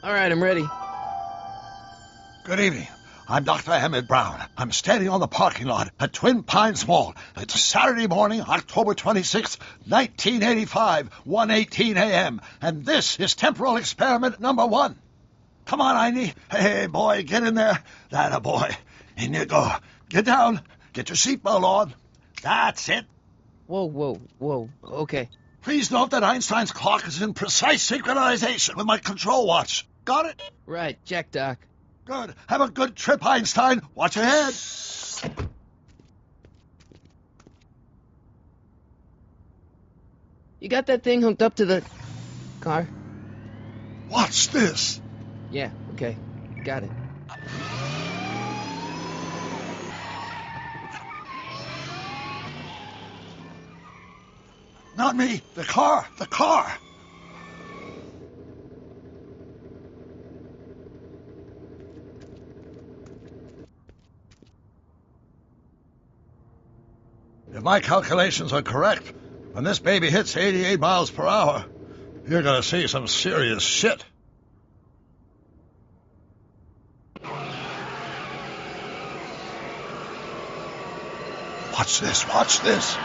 All right, I'm ready. Good evening. I'm Dr. Emmett Brown. I'm standing on the parking lot at Twin Pines Mall. It's Saturday morning, October 26th, 1985, 1:18 a.m. And this is temporal experiment number 1. Come on, Einie. Hey, boy, get in there. That a boy. In you go. Get down. Get your seatbelt on. That's it. Whoa. Okay. Please note that Einstein's clock is in precise synchronization with my control watch. Got it? Right, check, Doc. Good. Have a good trip, Einstein. Watch your head. You got that thing hooked up to the car? Watch this. Yeah, okay. Got it. Not me. The car. The car. If my calculations are correct, when this baby hits 88 miles per hour, you're gonna see some serious shit. Watch this, watch this.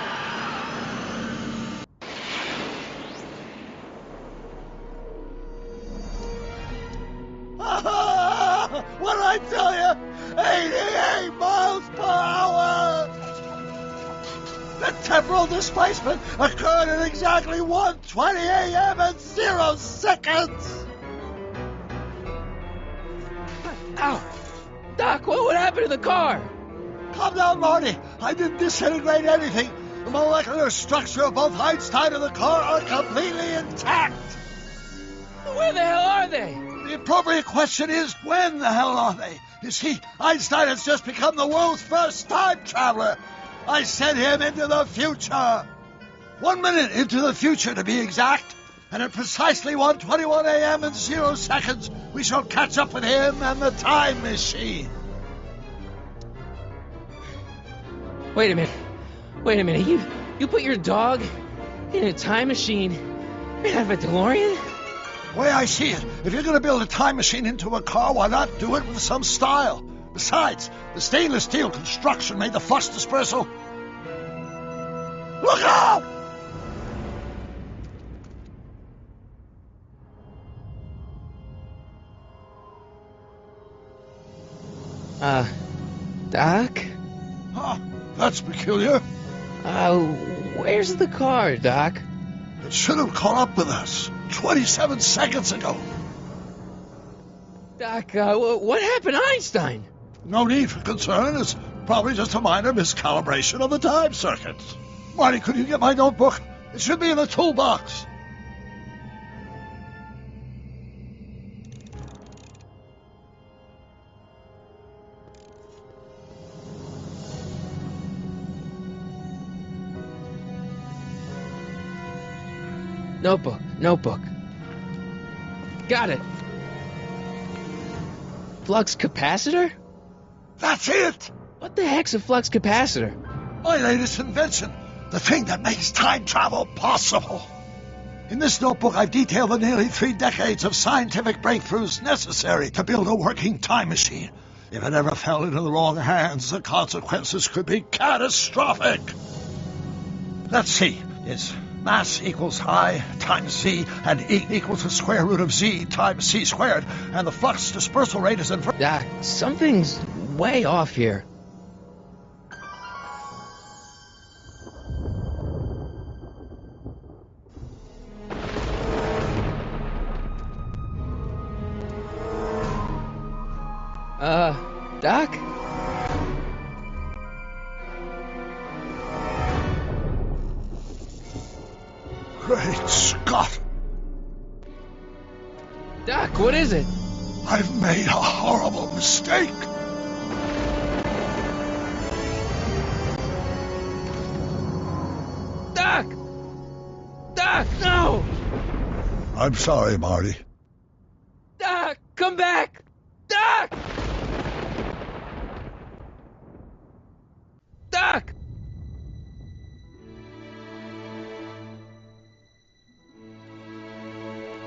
What did I tell you? 88 miles per hour! The temporal displacement occurred at exactly 1:20 a.m. and 0 seconds! Ow! Doc, what would happen to the car? Calm down, Marty. I didn't disintegrate anything. The molecular structure of both Einstein and the car are completely intact. Where the hell are they? The appropriate question is, when the hell are they? You see, Einstein has just become the world's first time traveler. I sent him into the future. 1 minute into the future, to be exact. And at precisely 1:21 a.m. and 0 seconds, we shall catch up with him and the time machine. Wait a minute. You put your dog in a time machine made out of a DeLorean? The way I see it, if you're going to build a time machine into a car, why not do it with some style? Besides, the stainless steel construction made the flux dispersal. Look out! Doc? Huh, that's peculiar. Where's the car, Doc? It should have caught up with us 27 seconds ago. Doc, what happened to Einstein? No need for concern. It's probably just a minor miscalibration of the time circuits. Marty, could you get my notebook? It should be in the toolbox. Notebook. Got it. Flux capacitor? That's it! What the heck's a flux capacitor? My latest invention. The thing that makes time travel possible. In this notebook, I've detailed the nearly 3 decades of scientific breakthroughs necessary to build a working time machine. If it ever fell into the wrong hands, the consequences could be catastrophic. Let's see. It's mass equals I times Z, and E equals the square root of Z times C squared, and the flux dispersal rate is inverted. Doc, something's way off here. Doc? Great Scott! Doc, what is it? I've made a horrible mistake! Doc! Doc, no! I'm sorry, Marty. Doc, come back! Doc! Doc!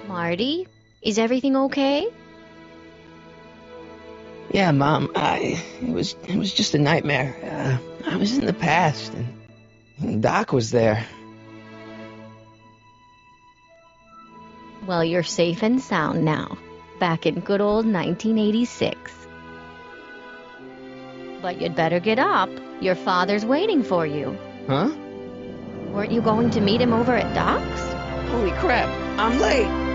Marty, is everything okay? Yeah, Mom, it was just a nightmare. I was in the past, and Doc was there. Well, you're safe and sound now, back in good old 1986. But you'd better get up. Your father's waiting for you. Huh? Weren't you going to meet him over at Doc's? Holy crap, I'm late!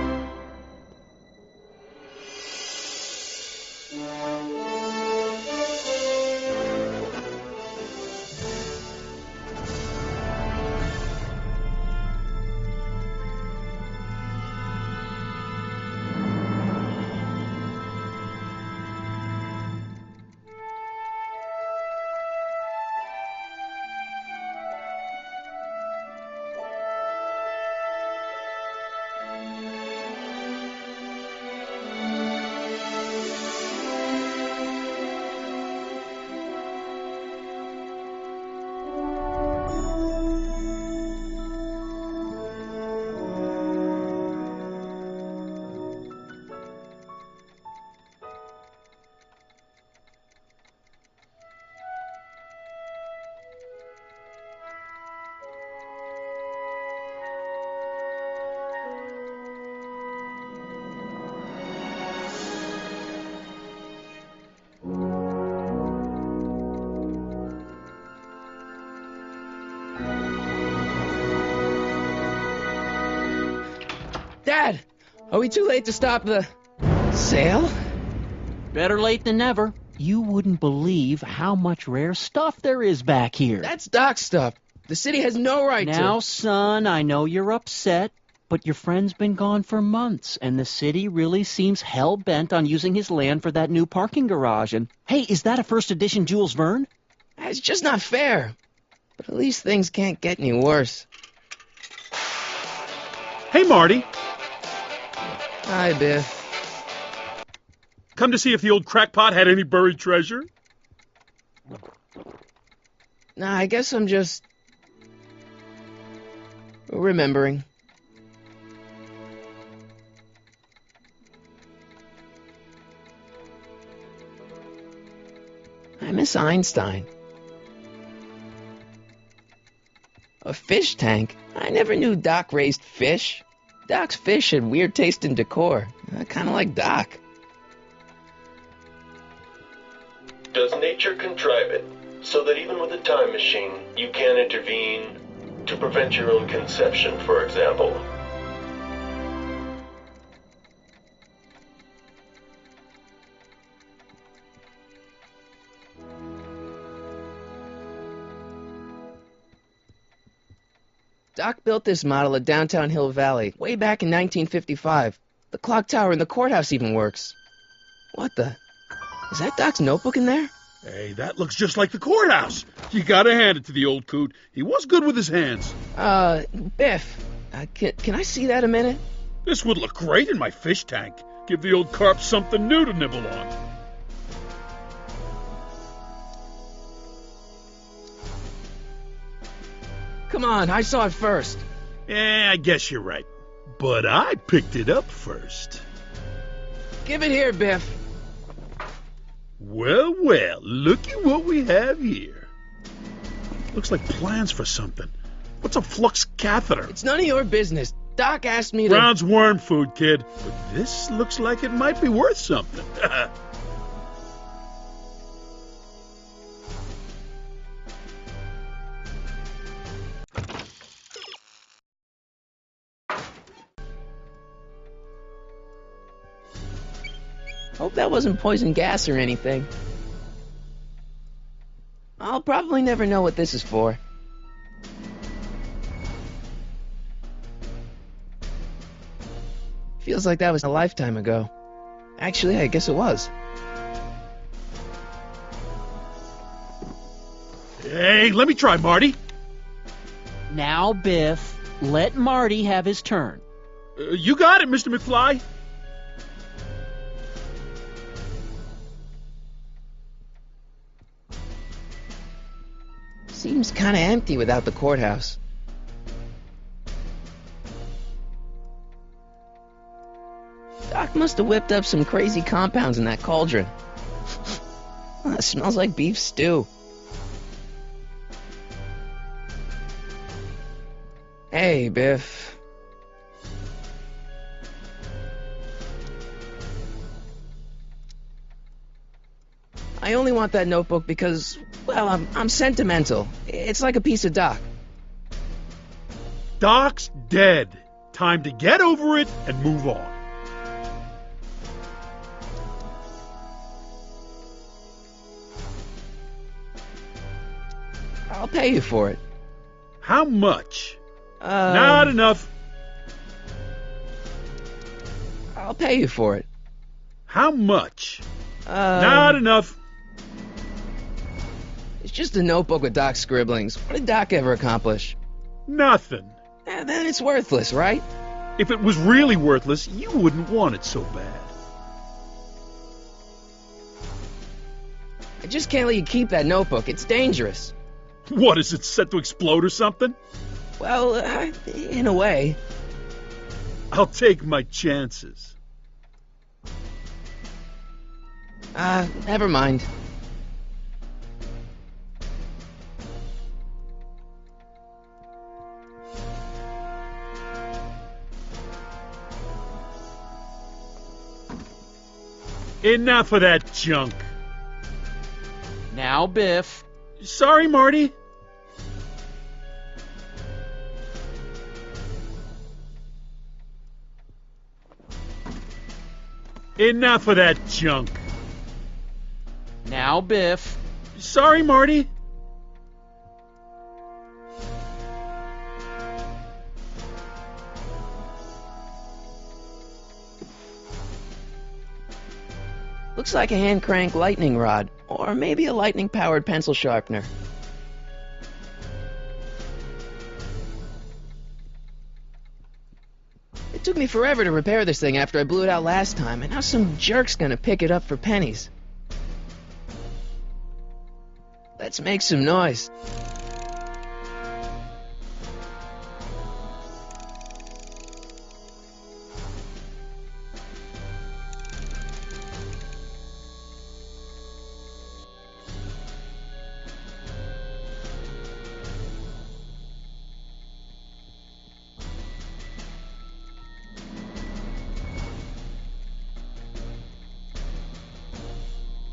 Dad, are we too late to stop the sale? Better late than never. You wouldn't believe how much rare stuff there is back here. That's Doc's stuff. The city has no right to... Now, son, I know you're upset, but your friend's been gone for months, and the city really seems hell-bent on using his land for that new parking garage. And, hey, is that a first edition Jules Verne? It's just not fair. But at least things can't get any worse. Hey, Marty. Hi, Biff. Come to see if the old crackpot had any buried treasure? Nah, I guess I'm just... remembering. I miss Einstein. A fish tank? I never knew Doc raised fish. Doc's fish had weird taste in decor. I kind of like Doc. Does nature contrive it so that even with a time machine, you can intervene to prevent your own conception, for example? Doc built this model at downtown Hill Valley way back in 1955. The clock tower in the courthouse even works. What the? Is that Doc's notebook in there? Hey, that looks just like the courthouse. You gotta hand it to the old coot. He was good with his hands. Biff, can I see that a minute? This would look great in my fish tank. Give the old carp something new to nibble on. Come on, I saw it first. I guess you're right. But I picked it up first. Give it here, Biff. Well, looky what we have here. Looks like plans for something. What's a flux catheter? It's none of your business. Doc asked me to... Brown's worm food, kid. But this looks like it might be worth something. Hope that wasn't poison gas or anything. I'll probably never know what this is for. Feels like that was a lifetime ago. Actually, I guess it was. Hey, let me try, Marty. Now, Biff, let Marty have his turn. You got it, Mr. McFly. Seems kind of empty without the courthouse. Doc must have whipped up some crazy compounds in that cauldron. It smells like beef stew. Hey, Biff. I only want that notebook because, well, I'm sentimental. It's like a piece of Doc. Doc's dead. Time to get over it and move on. I'll pay you for it. How much? Not enough. I'll pay you for it. How much? Not enough. It's just a notebook with Doc's scribblings. What did Doc ever accomplish? Nothing. Then it's worthless, right? If it was really worthless, you wouldn't want it so bad. I just can't let you keep that notebook. It's dangerous. What, is it set to explode or something? Well, in a way. I'll take my chances. Never mind. Enough of that junk. Now, Biff. Sorry, Marty. Enough of that junk. Now, Biff. Sorry, Marty. Looks like a hand crank lightning rod, or maybe a lightning powered pencil sharpener. It took me forever to repair this thing after I blew it out last time, and now some jerk's gonna pick it up for pennies. Let's make some noise.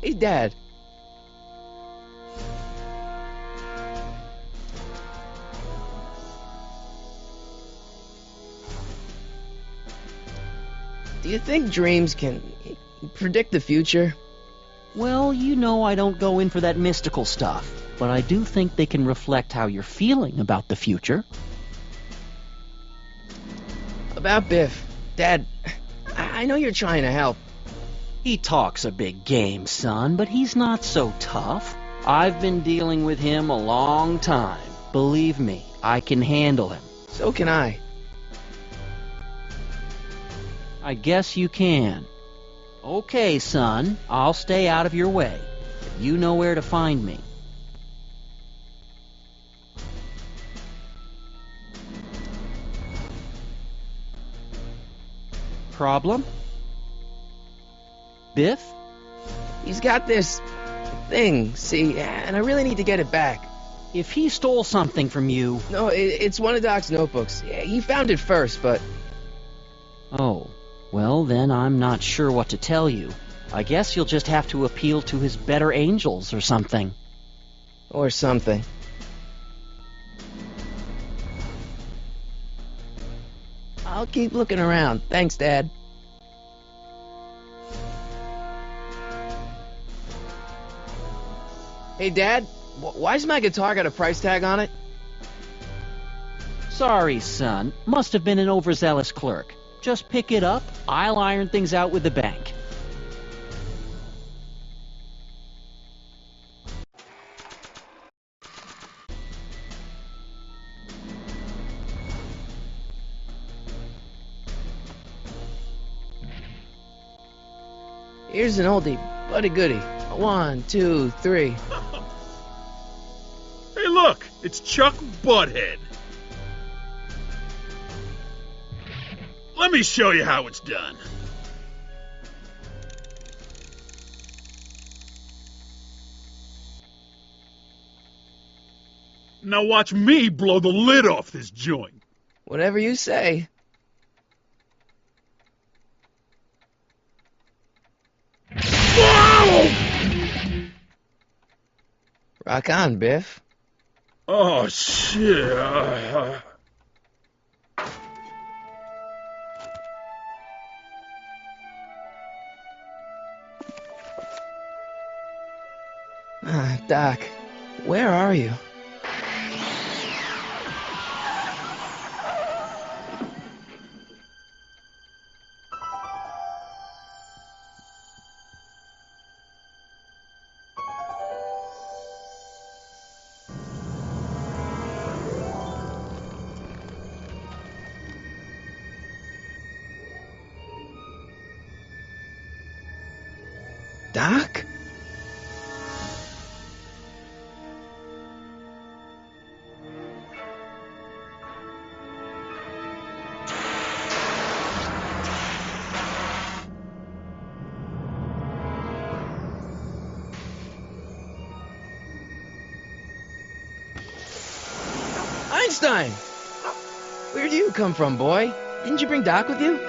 Hey, Dad. Do you think dreams can predict the future? Well, you know I don't go in for that mystical stuff, but I do think they can reflect how you're feeling about the future. About Biff. Dad, I know you're trying to help. He talks a big game, son, but he's not so tough. I've been dealing with him a long time. Believe me, I can handle him. So can I. I guess you can. Okay, son, I'll stay out of your way. But you know where to find me. Problem? Biff? He's got this thing, see, and I really need to get it back. If he stole something from you... No, it's one of Doc's notebooks. Yeah, he found it first, but... Oh, well then I'm not sure what to tell you. I guess you'll just have to appeal to his better angels or something. Or something. I'll keep looking around. Thanks, Dad. Hey, Dad, why's my guitar got a price tag on it? Sorry, son. Must have been an overzealous clerk. Just pick it up. I'll iron things out with the bank. Here's an oldie, but a goodie. 1, 2, 3. Hey, look! It's Chuck Butthead. Let me show you how it's done. Now watch me blow the lid off this joint. Whatever you say. Whoa! Rock on, Biff. Oh, shit. Doc, where are you? Doc? Einstein! Where do you come from, boy? Didn't you bring Doc with you?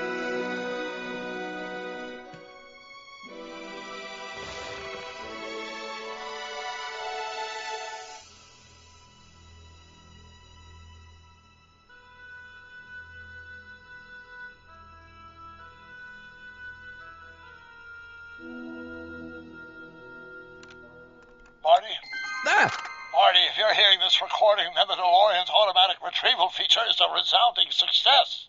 Marty? Ah! Marty, if you're hearing this recording, then the DeLorean's automatic retrieval feature is a resounding success.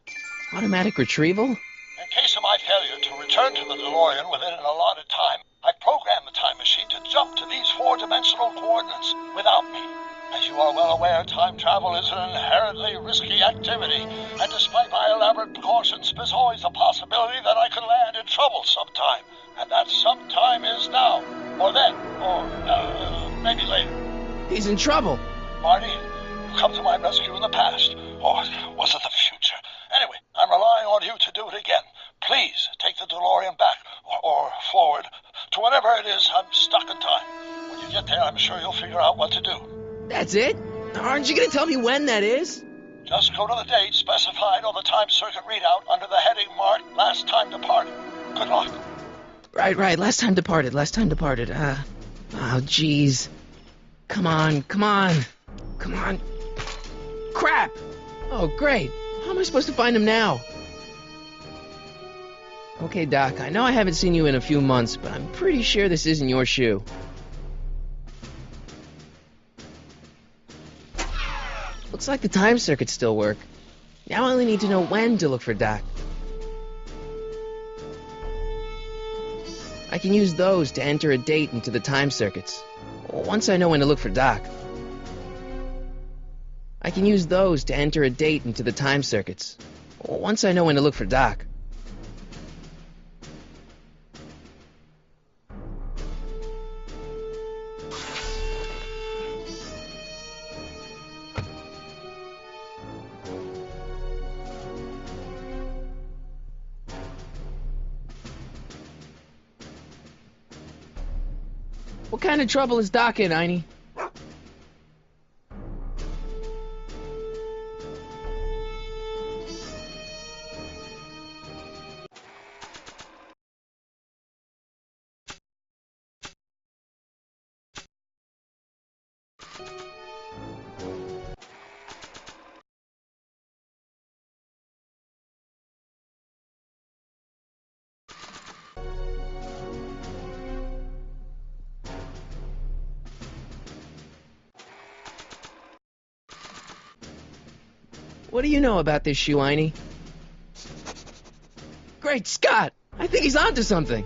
Automatic retrieval? In case of my failure to return to the DeLorean within an allotted time, I programmed the time machine to jump to these four-dimensional coordinates without me. As you are well aware, time travel is an inherently risky activity, and despite my elaborate precautions, there's always a possibility that I could land in trouble sometime, and that sometime is now, or then, or maybe later. He's in trouble. Marty, you've come to my rescue in the past, or was it the future? Anyway, I'm relying on you to do it again. Please take the DeLorean back, or forward, to whatever it is I'm stuck in time. When you get there, I'm sure you'll figure out what to do. That's it? Aren't you gonna tell me when that is? Just go to the date specified on the time circuit readout under the heading marked Last Time Departed. Good luck. Right. Last time departed. Oh, jeez. Come on. Crap! Oh, great. How am I supposed to find him now? Okay, Doc, I know I haven't seen you in a few months, but I'm pretty sure this isn't your shoe. Looks like the time circuits still work. Now I only need to know when to look for Doc. I can use those to enter a date into the time circuits. Once I know when to look for Doc. I can use those to enter a date into the time circuits. Once I know when to look for Doc. What kind of trouble is Doc in, Einie? What do you know about this shoe, Einie? Great Scott! I think he's onto something!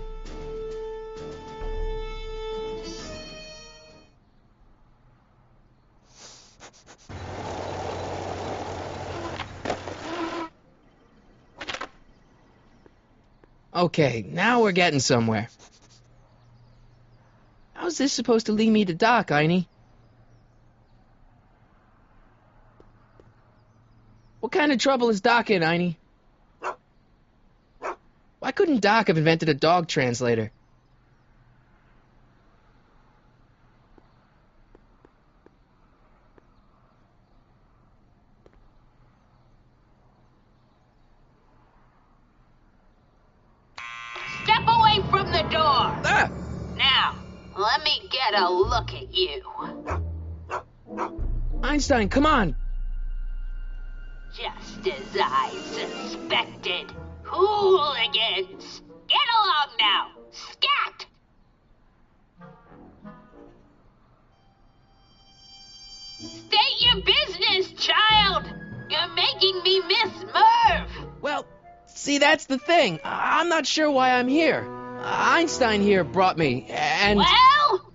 Okay, now we're getting somewhere. How's this supposed to lead me to Doc, Einie? What kind of trouble is Doc in, Einie? Why couldn't Doc have invented a dog translator? door. Ah! Now, let me get a look at you. Einstein, come on! Just as I suspected. Hooligans! Get along now! Scat! State your business, child! You're making me miss Merv! Well, see, that's the thing. I'm not sure why I'm here. Einstein here brought me, and... Well?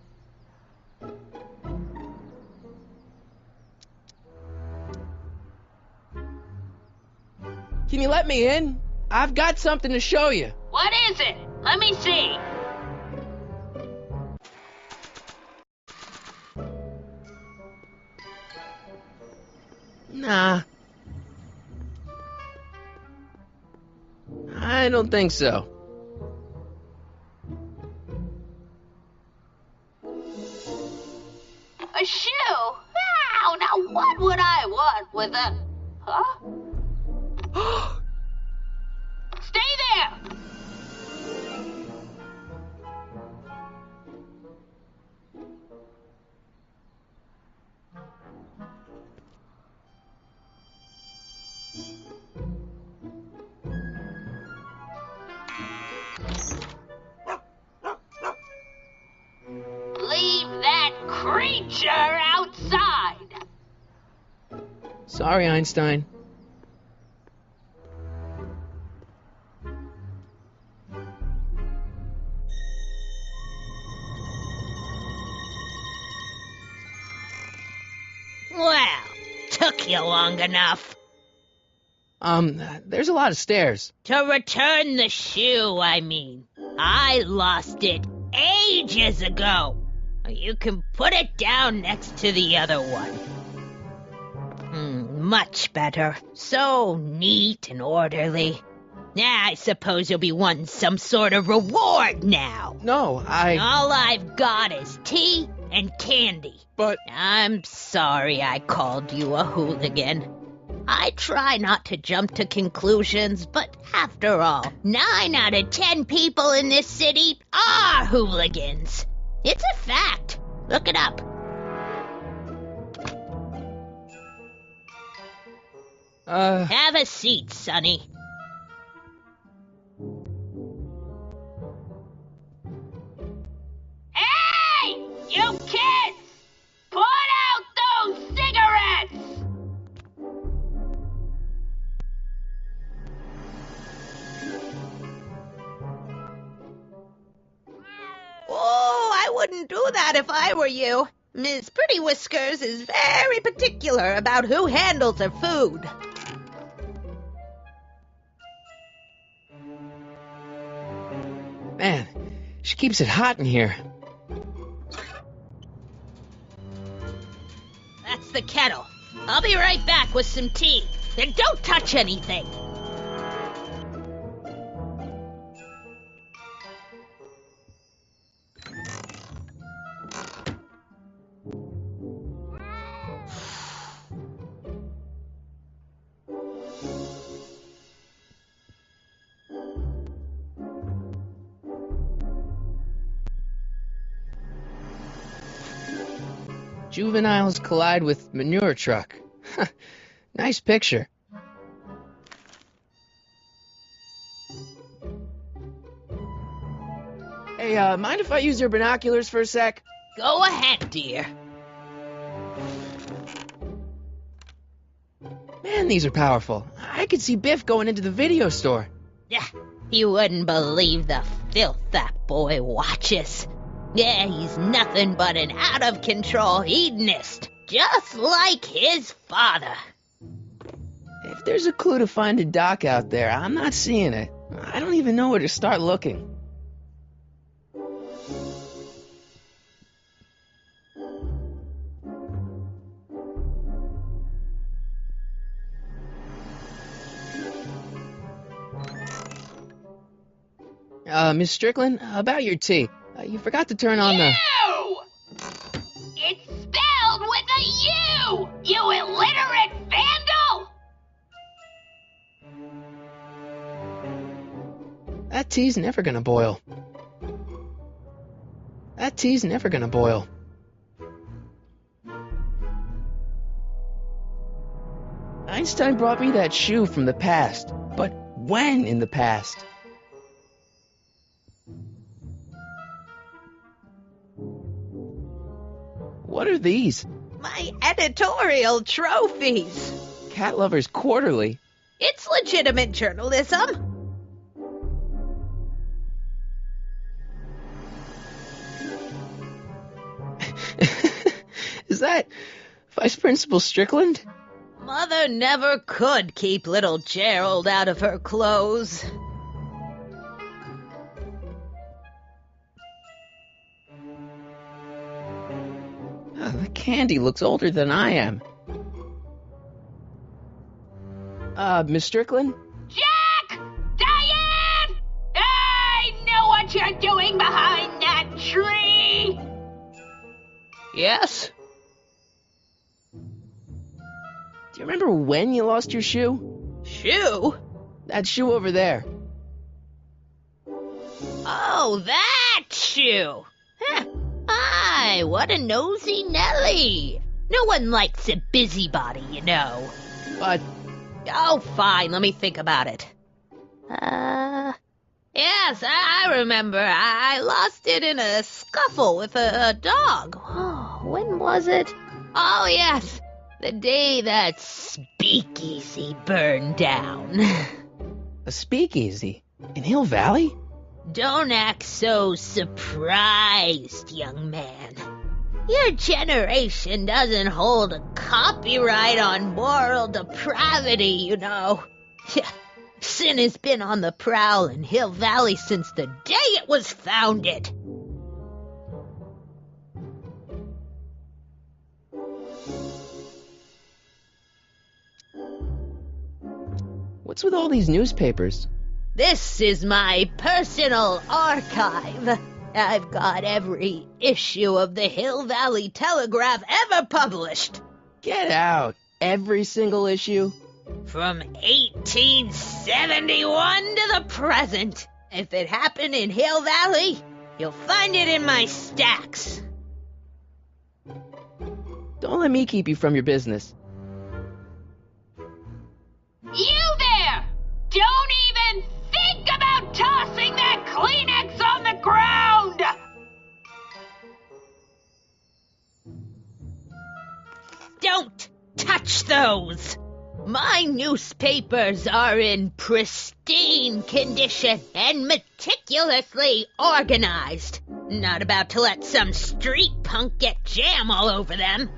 Can you let me in? I've got something to show you. What is it? Let me see. Nah. I don't think so. A shoe? Wow, now what would I want with a... Huh? Stay there! Leave that creature outside! Sorry, Einstein. Well, took you long enough. There's a lot of stairs. To return the shoe, I mean. I lost it ages ago. You can put it down next to the other one. Much better. So neat and orderly. I suppose you'll be wanting some sort of reward now. No, All I've got is tea and candy. But... I'm sorry I called you a hooligan. I try not to jump to conclusions, but after all, 9 out of 10 people in this city are hooligans. It's a fact. Look it up. Have a seat, Sonny. Hey! You kids! Put out those cigarettes! Oh, I wouldn't do that if I were you. Miss Pretty Whiskers is very particular about who handles her food. Man, she keeps it hot in here. That's the kettle. I'll be right back with some tea. And don't touch anything. Juveniles collide with manure truck. Nice picture. Hey, mind if I use your binoculars for a sec? Go ahead, dear. Man, these are powerful. I could see Biff going into the video store. Yeah, you wouldn't believe the filth that boy watches. Yeah, he's nothing but an out-of-control hedonist, just like his father. If there's a clue to find a doc out there, I'm not seeing it. I don't even know where to start looking. Miss Strickland, about your tea. You forgot to turn on the... You! It's spelled with a U! You illiterate vandal! That tea's never gonna boil. That tea's never gonna boil. Einstein brought me that shoe from the past. But when in the past? What are these? My editorial trophies. Cat Lovers Quarterly. It's legitimate journalism. Is that Vice Principal Strickland? Mother never could keep little Gerald out of her clothes. The candy looks older than I am. Miss Strickland? Jack! Diane! I know what you're doing behind that tree! Yes? Do you remember when you lost your shoe? Shoe? That shoe over there. Oh, that shoe! Huh. Aye, what a nosy Nelly! No one likes a busybody, you know. But... Oh, fine, let me think about it. Yes, I remember. I lost it in a scuffle with a dog. Oh, when was it? Oh, yes, the day that speakeasy burned down. A speakeasy? In Hill Valley? Don't act so surprised, young man. Your generation doesn't hold a copyright on moral depravity, you know. Sin has been on the prowl in Hill Valley since the day it was founded. What's with all these newspapers? This is my personal archive. I've got every issue of the Hill Valley Telegraph ever published. Get out. Every single issue? From 1871 to the present. If it happened in Hill Valley, you'll find it in my stacks. Don't let me keep you from your business. You there! Don't even think about tossing that Kleenex on the ground! Don't touch those! My newspapers are in pristine condition and meticulously organized. Not about to let some street punk get jam all over them.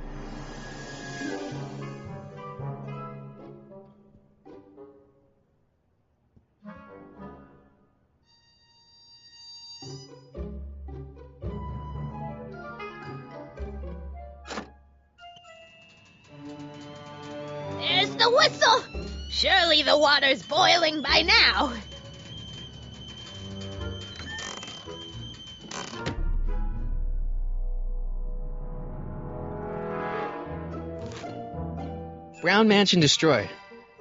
There's the whistle! Surely the water's boiling by now. Brown Mansion destroyed.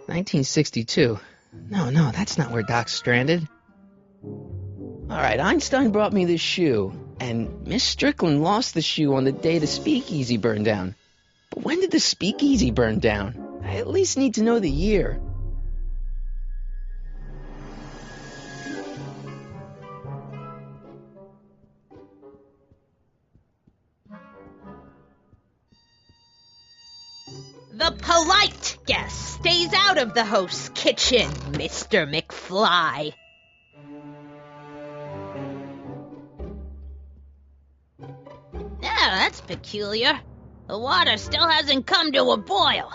1962. No, that's not where Doc's stranded. Alright, Einstein brought me this shoe, and Miss Strickland lost the shoe on the day the speakeasy burned down. But when did the speakeasy burn down? I at least need to know the year. The polite guest stays out of the host's kitchen, Mr. McFly. Yeah, that's peculiar. The water still hasn't come to a boil.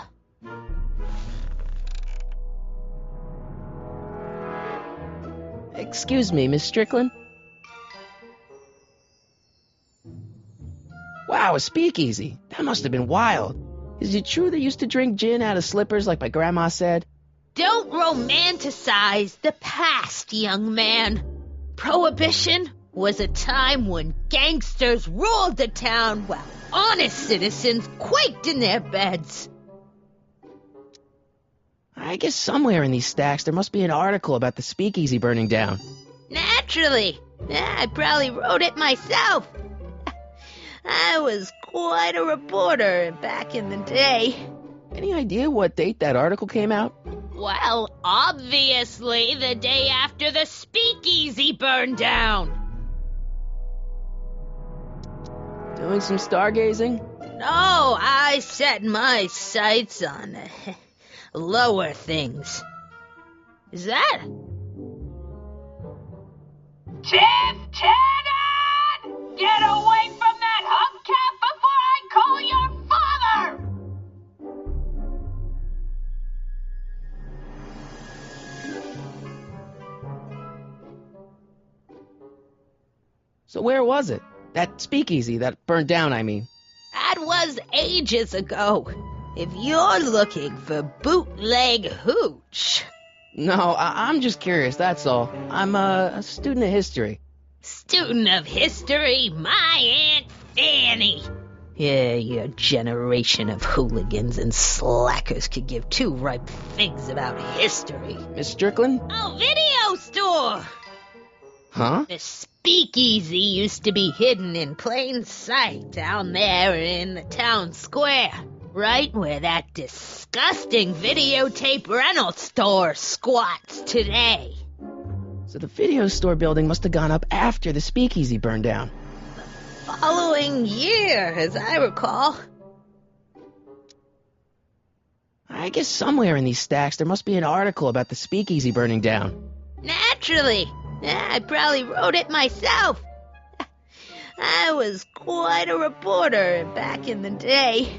Excuse me, Miss Strickland? Wow, a speakeasy. That must have been wild. Is it true they used to drink gin out of slippers like my grandma said? Don't romanticize the past, young man. Prohibition was a time when gangsters ruled the town while honest citizens quaked in their beds. I guess somewhere in these stacks there must be an article about the speakeasy burning down. Naturally. I probably wrote it myself. I was quite a reporter back in the day. Any idea what date that article came out? Well, obviously the day after the speakeasy burned down. Doing some stargazing? No, I set my sights on lower things. Is that? Tiff Tannen! Get away from that hubcap before I call your father! So where was it? That speakeasy that burned down, I mean. That was ages ago. If you're looking for bootleg hooch. No, I'm just curious, that's all. I'm a student of history. Student of history, my Aunt Fanny. Yeah, your generation of hooligans and slackers could give two ripe figs about history. Miss Strickland? Oh, video store! Huh? The speakeasy used to be hidden in plain sight down there in the town square. Right where that disgusting videotape rental store squats today. So the video store building must have gone up after the speakeasy burned down. Following year, as I recall. I guess somewhere in these stacks there must be an article about the speakeasy burning down. Naturally. I probably wrote it myself. I was quite a reporter back in the day.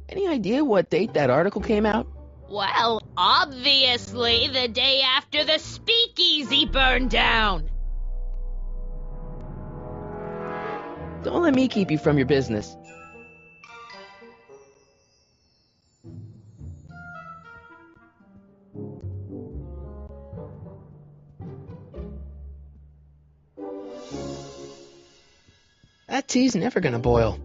Any idea what date that article came out? Well, obviously the day after the speakeasy burned down. Don't let me keep you from your business. That tea's never gonna boil.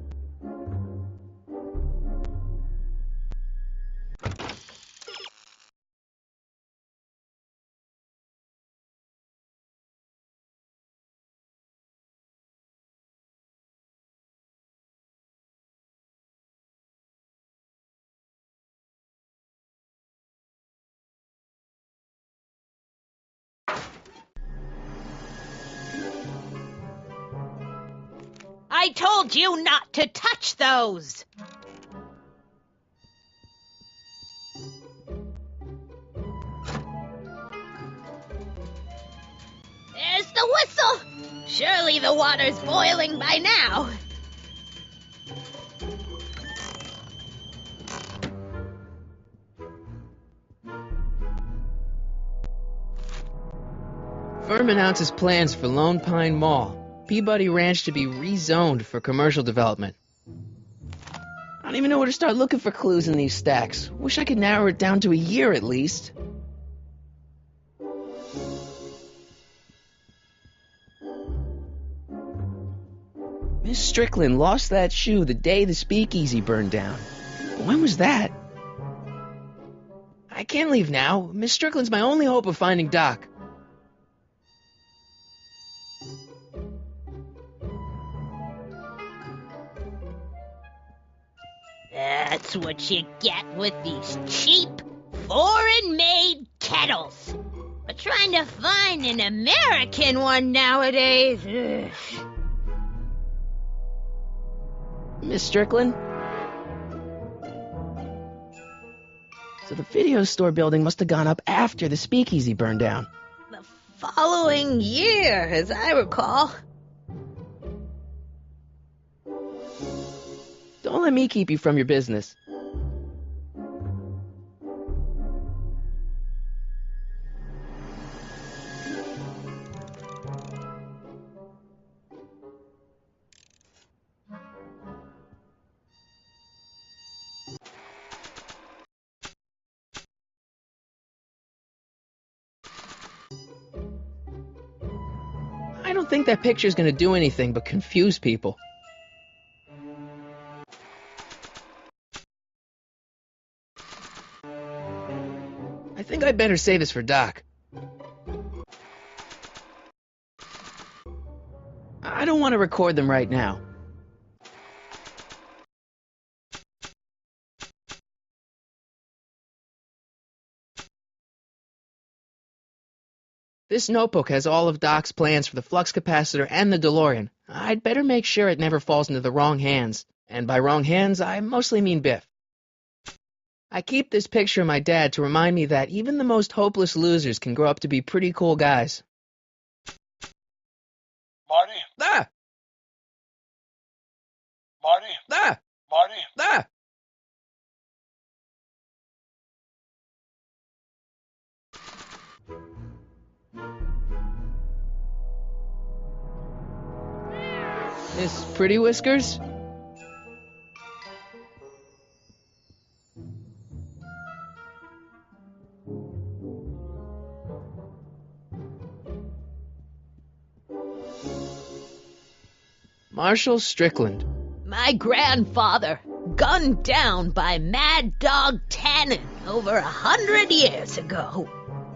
I told you not to touch those! There's the whistle! Surely the water's boiling by now. Firm announces plans for Lone Pine Mall. Peabody Ranch to be rezoned for commercial development. I don't even know where to start looking for clues in these stacks. Wish I could narrow it down to a year at least. Miss Strickland lost that shoe the day the speakeasy burned down. When was that? I can't leave now. Miss Strickland's my only hope of finding Doc. That's what you get with these cheap, foreign-made kettles. But trying to find an American one nowadays... Ugh. Miss Strickland? So the video store building must have gone up after the speakeasy burned down. The following year, as I recall. Don't let me keep you from your business. I don't think that picture's gonna do anything but confuse people. I think I'd better say this for Doc. I don't want to record them right now. This notebook has all of Doc's plans for the flux capacitor and the DeLorean. I'd better make sure it never falls into the wrong hands. And by wrong hands, I mostly mean Biff. I keep this picture of my dad to remind me that even the most hopeless losers can grow up to be pretty cool guys. Marty? Ah! Marty? Ah! Marty? Ah! Miss Pretty Whiskers? Marshall Strickland. My grandfather, gunned down by Mad Dog Tannen over 100 years ago.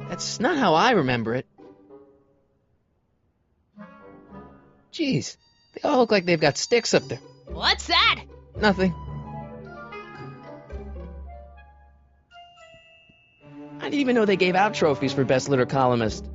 That's not how I remember it. Jeez, they all look like they've got sticks up there. What's that? Nothing. I didn't even know they gave out trophies for best litter columnist.